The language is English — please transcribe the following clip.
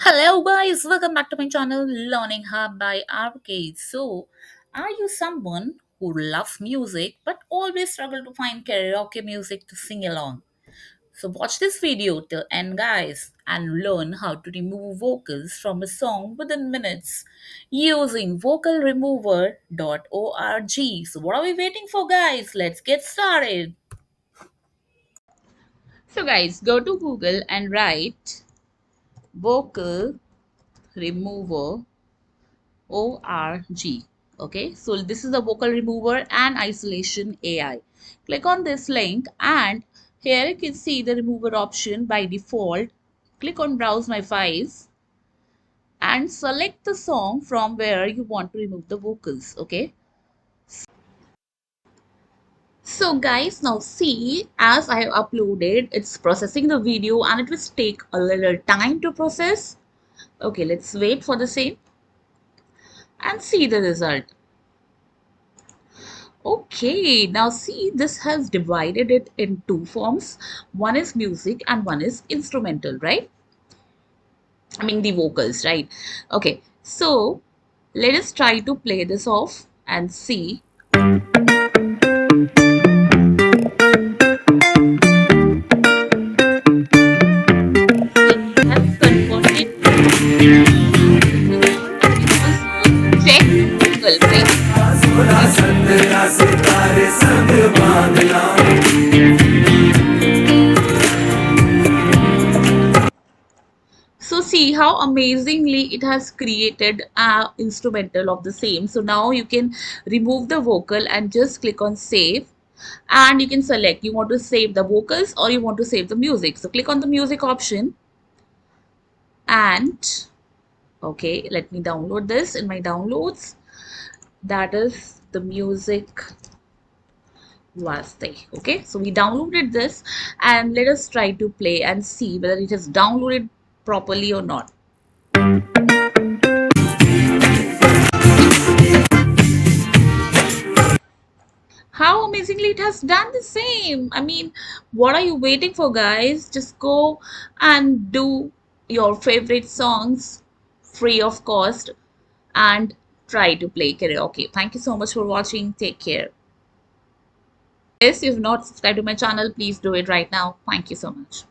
Hello guys, welcome back to my channel Learning Hub by Arcade. So, are you someone who loves music but always struggle to find karaoke music to sing along? So watch this video till end guys and learn how to remove vocals from a song within minutes using vocalremover.org. So what are we waiting for guys? Let's get started. So guys, go to Google and write vocal remover org. Okay, so this is the vocal remover and isolation AI. Click on this link and here you can see the remover option by default. Click on browse my files and select the song from where you want to remove the vocals. Okay, so guys, now see, as I have uploaded, it's processing the video and it will take a little time to process. Okay, let's wait for the same and see the result. Okay, now see, this has divided it in two forms. One is music and one is instrumental, right? I mean, the vocals, right? Okay, so let us try to play this off and see. It has converted check Google, right? So see how amazingly it has created a instrumental of the same. So now you can remove the vocal and just click on save and you can select you want to save the vocals or you want to save the music. So click on the music option and okay, let me download this in my downloads. That is the music Vaste. Okay, so we downloaded this and let us try to play and see whether it is downloaded properly or not. How amazingly it has done the same. I mean, what are you waiting for, guys? Just go and do your favorite songs free of cost and try to play karaoke. Thank you so much for watching. Take care. If you've not subscribed to my channel, please do it right now. Thank you so much.